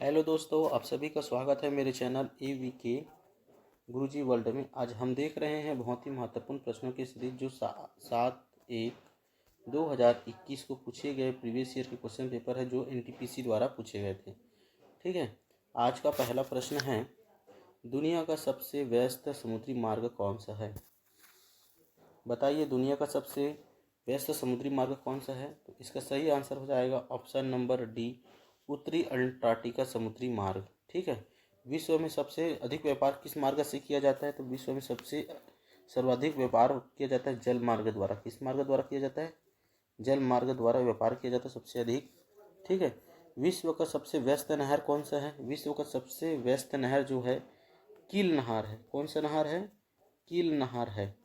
Hello दोस्तों, आप सभी का स्वागत है मेरे चैनल AVK गुरुजी वर्ल्ड में। आज हम देख रहे हैं बहुत ही महत्वपूर्ण प्रश्नों की सीरीज जो 7/1/2021 को पूछे गए प्रीवियस ईयर के क्वेश्चन पेपर है जो NTPC द्वारा पूछे गए थे। ठीक है, आज का पहला प्रश्न है, दुनिया का सबसे व्यस्त समुद्री मार्ग कौन सा है? बताइए, दुनिया का सबसे व्यस्त समुद्री मार्ग कौन सा है? तो इसका सही आंसर हो जाएगा ऑप्शन नंबर डी, उत्तरी अंटार्कटिका समुद्री मार्ग। ठीक है, विश्व में सबसे अधिक व्यापार किस मार्ग से किया जाता है? तो विश्व में सबसे सर्वाधिक व्यापार किया जाता है जल मार्ग द्वारा। किस मार्ग द्वारा किया जाता है? जल मार्ग द्वारा व्यापार किया जाता है सबसे अधिक। ठीक है, विश्व का सबसे व्यस्त नहर कौन सा है? विश्व का सबसे व्यस्त नहर जो है कील नहर है। कौन सा नहर है? कील नहर है।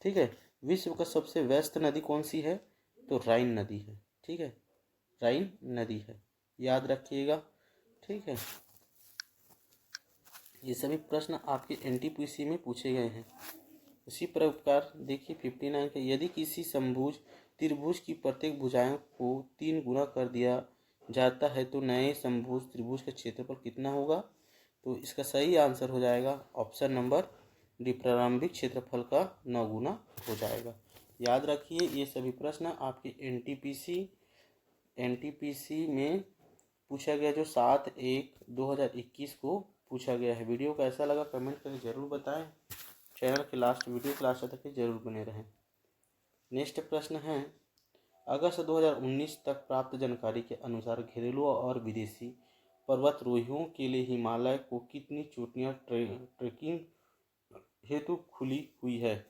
ठीक है, विश्व का सबसे व्यस्त नदी कौन सी है? तो राइन नदी है। ठीक है, राइन नदी है, याद रखिएगा। ठीक है, ये सभी प्रश्न आपके NTPC में पूछे गए हैं। इसी प्रकार देखिए 59 का, यदि किसी समभुज त्रिभुज की प्रत्येक भुजाओं को 3 गुना कर दिया जाता है तो नए समभुज त्रिभुज का क्षेत्रफल कितना होगा? तो इसका सही आंसर हो जाएगा ऑप्शन नंबर डी, प्रारंभिक क्षेत्रफल का 9 गुना हो जाएगा। याद रखिए, ये सभी प्रश्न आपके NTPC में पूछा गया जो 7/1/2021 को पूछा गया है। वीडियो कैसा लगा कमेंट करके ज़रूर बताएं। चैनल के वीडियो के लास्ट तक जरूर बने रहें। नेक्स्ट प्रश्न है, अगस्त 2019 तक प्राप्त जानकारी के अनुसार घरेलू और विदेशी पर्वतारोहियों के लिए हिमालय को कितनी चोटियां ट्रेकिंग हेतु खुली हुई है?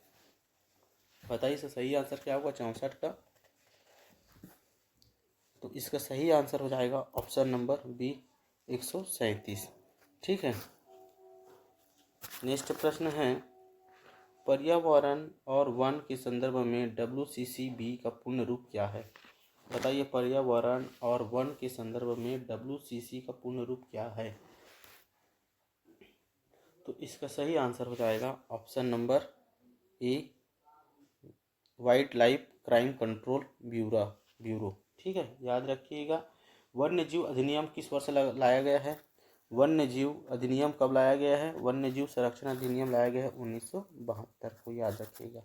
बताइए, इसका सही आंसर क्या होगा? 64 का। तो इसका सही आंसर हो जाएगा ऑप्शन नंबर बी, 137। ठीक है, नेक्स्ट प्रश्न है, पर्यावरण और वन के संदर्भ में WCCB का पूर्ण रूप क्या है? बताइए, पर्यावरण और वन के संदर्भ में WCC का पूर्ण रूप क्या है? तो इसका सही आंसर हो जाएगा option number A, wild life crime control bureau. ठीक है, याद रखिएगा। वन्य जीव अधिनियम किस वर्ष लाया गया है? वन्य जीव अधिनियम कब लाया गया है? वन्य जीव संरक्षण अधिनियम लाया गया है 1972 को, याद रखिएगा।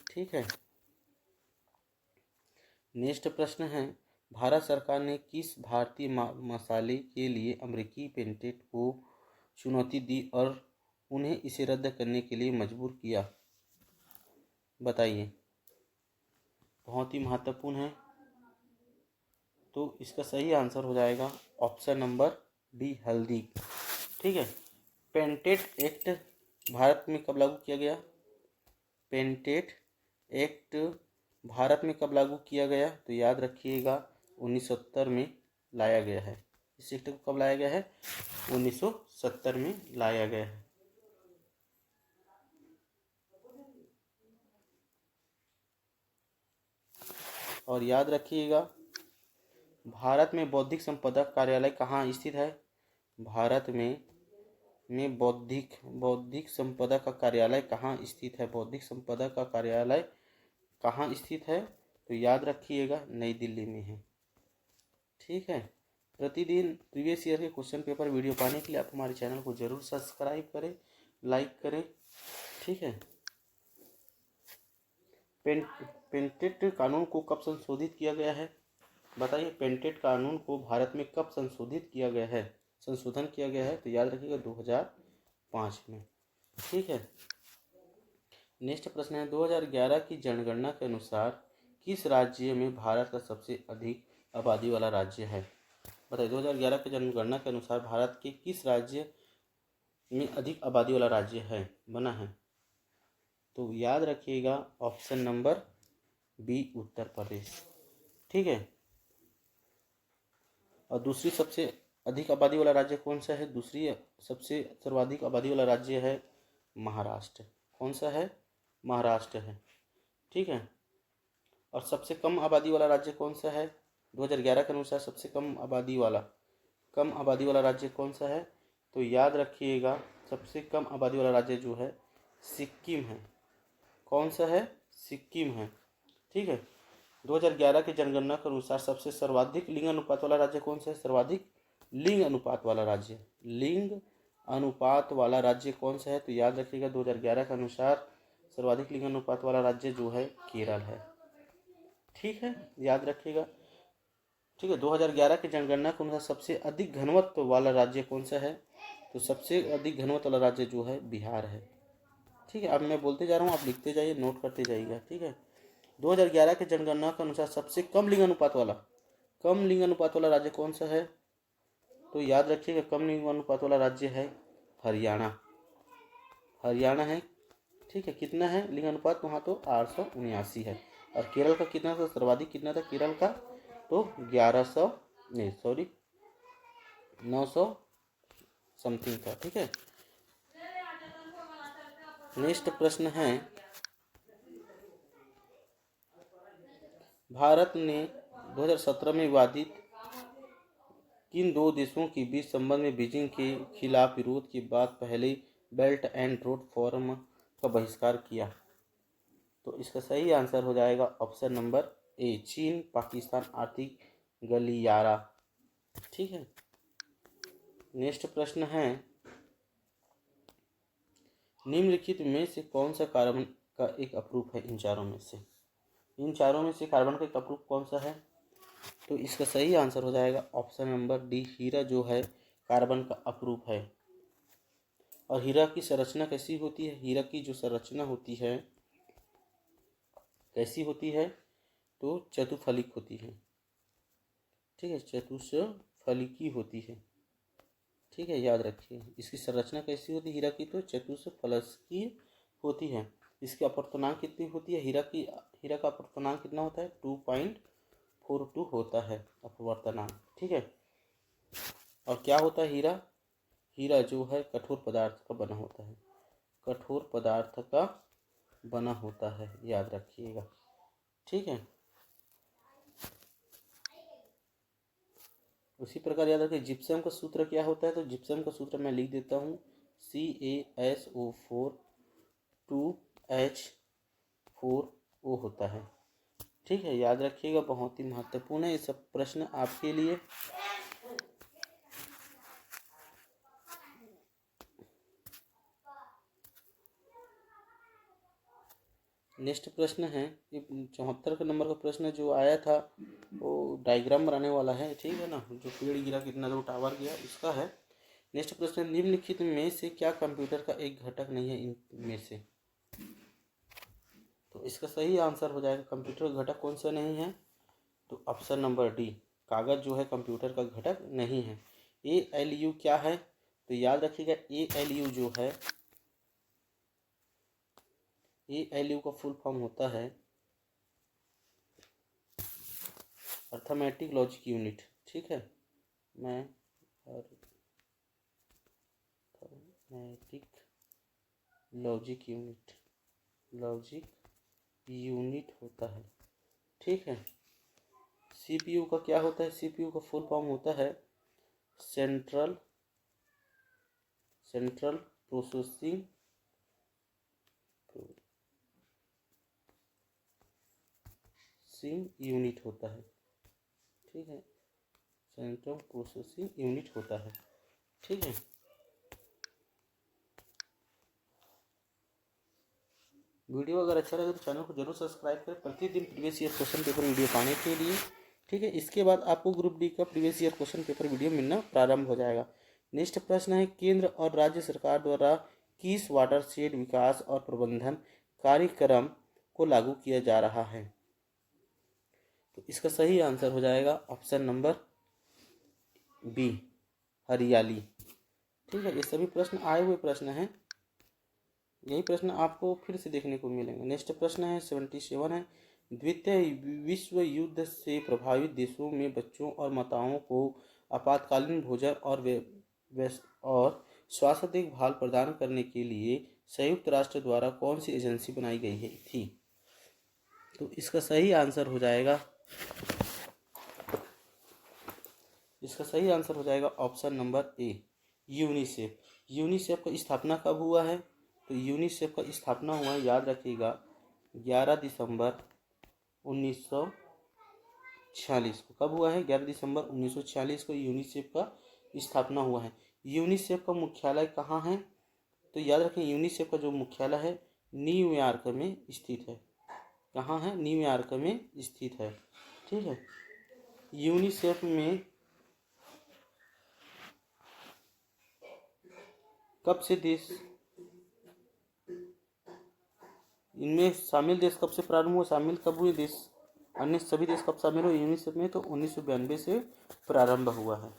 ठीक है, नेक्स्ट प्रश्न है, भारत सरकार ने किस भारतीय मसाले के लिए अमेरिकी पेटेंट को चुनौती दी और उन्हें इसे रद्द करने के लिए मजबूर किया? बताइए, बहुत ही महत्वपूर्ण है। तो इसका सही आंसर हो जाएगा ऑप्शन नंबर बी, हल्दी। ठीक है, पेटेंट एक्ट भारत में कब लागू किया गया? पेटेंट एक्ट भारत में कब लागू किया गया? तो याद रखिएगा 1970 में लाया गया है। इस एक्ट को कब लाया गया है? 1970 में लाया गया है। और याद रखिएगा, भारत में बौद्धिक संपदा कार्यालय कहाँ स्थित है? भारत में बौद्धिक संपदा का कार्यालय कहाँ स्थित है? बौद्धिक संपदा का कार्यालय कहाँ स्थित है? तो याद रखिएगा, नई दिल्ली में है। ठीक है, प्रतिदिन प्रीवियस ईयर के क्वेश्चन पेपर वीडियो पाने के लिए आप हमारे चैनल को जरूर सब्सक्राइब करें, लाइक करें। ठीक है, पेटेंट कानून को कब संशोधित किया गया है? बताइए, पेटेंट कानून को भारत में कब संशोधन किया गया है? तो याद रखिएगा 2005 में। ठीक है, नेक्स्ट प्रश्न है, 2011 की जनगणना के अनुसार किस राज्य में भारत का सबसे अधिक आबादी वाला राज्य है? बताइए, 2011 की जनगणना के अनुसार भारत के किस राज्य में अधिक आबादी वाला राज्य है बना है? तो याद रखिएगा option number B, Uttar Pradesh. ठीक है, और दूसरी सबसे अधिक आबादी वाला राज्य कौन सा है? दूसरी सबसे सर्वाधिक आबादी वाला राज्य है महाराष्ट्र। कौन सा है? महाराष्ट्र है। ठीक है, और सबसे कम आबादी वाला राज्य कौन सा है? 2011 के अनुसार सबसे कम आबादी वाला राज्य कौन सा है? तो याद रखिएगा, सबसे कम आबादी वाला राज्य जो है सिक्किम है। कौन सा है? सिक्किम है। ठीक है, 2011 की जनगणना के अनुसार सबसे सर्वाधिक लिंग अनुपात वाला राज्य कौन सा है? सर्वाधिक लिंग अनुपात वाला राज्य, लिंग अनुपात वाला राज्य कौन सा है? तो याद रखिएगा 2011 के अनुसार सर्वाधिक लिंग अनुपात वाला राज्य जो है केरल है। ठीक है, याद रखिएगा। ठीक है, 2011 की जनगणना के अनुसार सबसे अधिक घनत्व वाला राज्य कौन सा है? तो सबसे अधिक घनत्व वाला राज्य जो है बिहार है। ठीक है, अब मैं बोलते जा रहा हूँ, आप लिखते जाइए, नोट करते जाइएगा। ठीक है, 2011 की जनगणना के अनुसार सबसे कम लिंग अनुपात वाला राज्य कौन सा है? तो याद रखिएगा कम लिंग अनुपात वाला राज्य है हरियाणा। हरियाणा है। ठीक है, कितना है लिंग अनुपात वहाँ? तो 879 है। और केरल का कितना था? सर्वाधिक कितना था केरल का? तो 900 समथिंग था। ठीक है, नेक्स्ट प्रश्न है, भारत ने 2017 में विवादित किन दो देशों के बीच संबंध में बीजिंग के खिलाफ विरोध के बाद पहले बेल्ट एंड रोड फोरम का बहिष्कार किया? तो इसका सही आंसर हो जाएगा ऑप्शन नंबर ए, चीन पाकिस्तान आर्थिक गलियारा। ठीक है, नेक्स्ट प्रश्न है, निम्नलिखित में से कौन सा कार्बन का एक अपरूप है? इन चारों में से कार्बन का एक अपरूप कौन सा है? तो इसका सही आंसर हो जाएगा ऑप्शन नंबर डी, हीरा जो है कार्बन का अपरूप है। और हीरा की संरचना कैसी होती है? हीरा की जो संरचना होती है कैसी होती है? तो चतुफलिक होती है। ठीक है, चतुष्फलिकी होती है। ठीक है, याद रखिए इसकी संरचना कैसी होती है हीरा की? तो चतुष्फलकी होती है। इसकी अपवर्तनांक कितनी होती है? हीरा का अपवर्तनांक कितना होता है? 2.42 होता है अपवर्तनांक। ठीक है, और क्या होता है हीरा जो है कठोर पदार्थ का बना होता है, कठोर पदार्थ का बना होता है, याद रखिएगा। ठीक है, उसी प्रकार याद रखिए जिप्सम का सूत्र क्या होता है? तो जिप्सम का सूत्र मैं लिख देता हूँ, CaSO4 2H4O होता है। ठीक है, याद रखिएगा, बहुत ही महत्वपूर्ण है ये सब प्रश्न आपके लिए। नेक्स्ट प्रश्न है, 74 नंबर का प्रश्न जो आया था वो डायग्राम बनाने वाला है। ठीक है ना, जो पेड़ गिरा कितना दूर टावर गया उसका है। नेक्स्ट प्रश्न, निम्नलिखित में से क्या कंप्यूटर का एक घटक नहीं है? इनमें से तो इसका सही आंसर हो जाएगा कंप्यूटर का घटक कौन सा नहीं है? तो ऑप्शन नंबर डी, कागज जो है कंप्यूटर का घटक नहीं है। ALU क्या है? तो याद रखिएगा ALU जो है ALU का फुल फॉर्म होता है अर्थमेटिक लॉजिक यूनिट। ठीक है, अर्थमेटिक लॉजिक यूनिट होता है। ठीक है, CPU का क्या होता है? CPU का फुल फॉर्म होता है सेंट्रल प्रोसेसिंग यूनिट होता है। ठीक है, सेंट्रल प्रोसेसिंग यूनिट होता है। ठीक है, वीडियो अगर अच्छा लगे तो चैनल को जरूर सब्सक्राइब करें प्रतिदिन previous year question paper video पाने के लिए। ठीक है, इसके बाद आपको ग्रुप डी का previous year question paper video मिलना प्रारंभ हो जाएगा। नेक्स्ट प्रश्न है, केंद्र और राज्य सरकार द्वारा किस वाटरशेड विकास और प्रबंधन कार्यक्रम को लागू किया जा रहा है? तो इसका सही आंसर हो जाएगा ऑप्शन नंबर बी, हरियाली। ठीक है, ये सभी प्रश्न आए हुए प्रश्न हैं, यही प्रश्न आपको फिर से देखने को मिलेंगे। नेक्स्ट प्रश्न है 77 है, द्वितीय विश्व युद्ध से प्रभावित देशों में बच्चों और माताओं को आपातकालीन भोजन और स्वास्थ्य देखभाल प्रदान करने के लिए संयुक्त राष्ट्र द्वारा कौन सी एजेंसी बनाई गई थी? तो इसका सही आंसर हो जाएगा option number A, UNICEF. UNICEF का स्थापना कब हुआ है? तो यूनिसेफ का स्थापना हुआ है, याद रखिएगा 11 दिसंबर 1946 को। कब हुआ है? 11 दिसंबर 1946 को यूनिसेफ का स्थापना हुआ है। यूनिसेफ का मुख्यालय कहाँ है? तो याद रखें, यूनिसेफ का जो मुख्यालय है न्यूयॉर्क में स्थित है। कहाँ है? न्यूयॉर्क में स्थित है। ठीक है। यूनिसेफ में कब से देश, इनमें शामिल देश कब से प्रारंभ हुआ, शामिल कब हुए देश, अन्य सभी देश कब शामिल हुए यूनिसेफ में? तो 1992 से प्रारंभ हुआ है।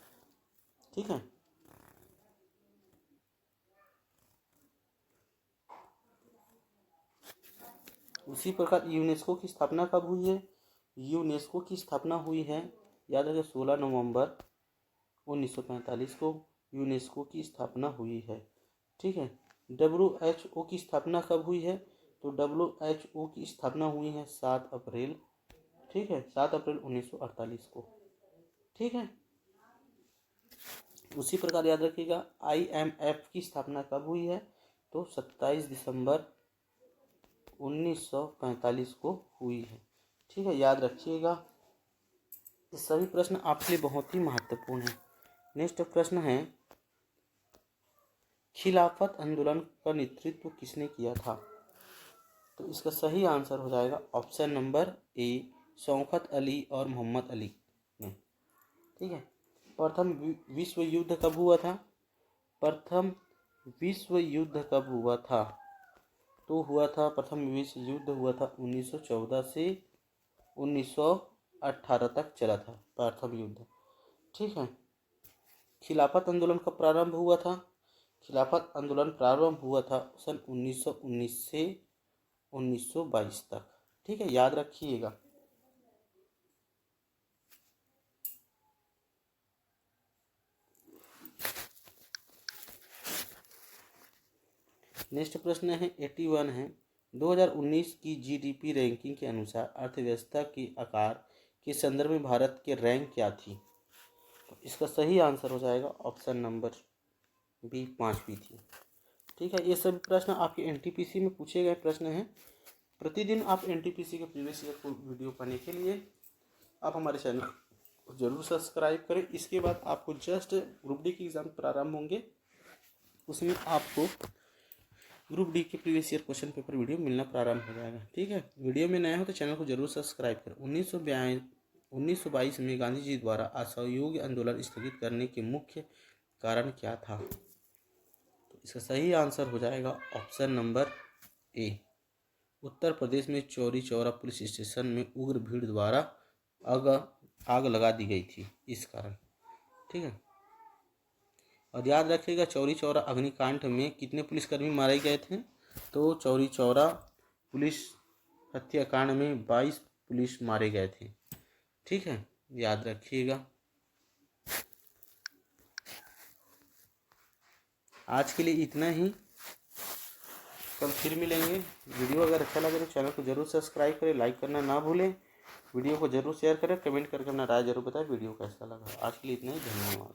ठीक है। उसी प्रकार यूनेस्को की स्थापना कब हुई है? यूनेस्को की स्थापना हुई है, याद रखें, 16 नवंबर 1945 को यूनेस्को की स्थापना हुई है। ठीक है। WHO की स्थापना कब हुई है? तो WHO की स्थापना हुई है 7 अप्रैल, ठीक है, 7 अप्रैल 1948 को। ठीक है। उसी प्रकार याद रखिएगा IMF की स्थापना कब हुई है? तो 27 दिसंबर 1945 को हुई है। ठीक है, याद रखिएगा। ये सभी प्रश्न आपके लिए बहुत ही महत्वपूर्ण है। नेक्स्ट प्रश्न है, खिलाफत आंदोलन का नेतृत्व किसने किया था? तो इसका सही आंसर हो जाएगा option number A, Shaukat Ali और मोहम्मद अली ने। ठीक है। प्रथम विश्व युद्ध कब हुआ था? प्रथम विश्व युद्ध कब हुआ था? तो हुआ था, प्रथम विश्व युद्ध हुआ था 1914 से 1918 तक चला था प्रथम युद्ध। ठीक है। खिलाफत आंदोलन कब प्रारंभ हुआ था? खिलाफत आंदोलन प्रारंभ हुआ था सन 1919 से 1922 तक। ठीक है, याद रखिएगा। नेक्स्ट प्रश्न है 81 है, 2019 की GDP रैंकिंग के अनुसार अर्थव्यवस्था के आकार के संदर्भ में भारत के रैंक क्या थी? तो इसका सही आंसर हो जाएगा ऑप्शन नंबर बी, 5वीं थी। ठीक है। ये सभी प्रश्न आपके NTPC में पूछे गए प्रश्न हैं। प्रतिदिन आप NTPC के प्रीवियस ईयर को वीडियो पाने के लिए आप हमारे चैनल को जरूर सब्सक्राइब करें। इसके बाद आपको जस्ट ग्रुप डी के एग्ज़ाम प्रारंभ होंगे, उसमें आपको ग्रुप डी के previous year question paper video मिलना प्रारंभ हो जाएगा। ठीक है। वीडियो में नया हो तो चैनल को जरूर सब्सक्राइब करें। 1922 में गांधी जी द्वारा असहयोग आंदोलन स्थगित करने के मुख्य कारण क्या था? तो इसका सही आंसर हो जाएगा option number A, Uttar Pradesh में चौरी चौरा पुलिस स्टेशन में उग्र भीड़ द्वारा आग लगा दी गई थी, इस कारण। ठीक है। और याद रखिएगा, चौरी चौरा अग्निकांड में कितने पुलिसकर्मी मारे गए थे? तो चौरी चौरा पुलिस हत्याकांड में 22 पुलिस मारे गए थे। ठीक है, याद रखिएगा। आज के लिए इतना ही, कल फिर मिलेंगे। वीडियो अगर अच्छा लगे तो चैनल को जरूर सब्सक्राइब करें, लाइक करना ना भूलें, वीडियो को जरूर शेयर करें, कमेंट करके अपना राय जरूर बताएं वीडियो कैसा लगा। आज के लिए इतना ही, धन्यवाद।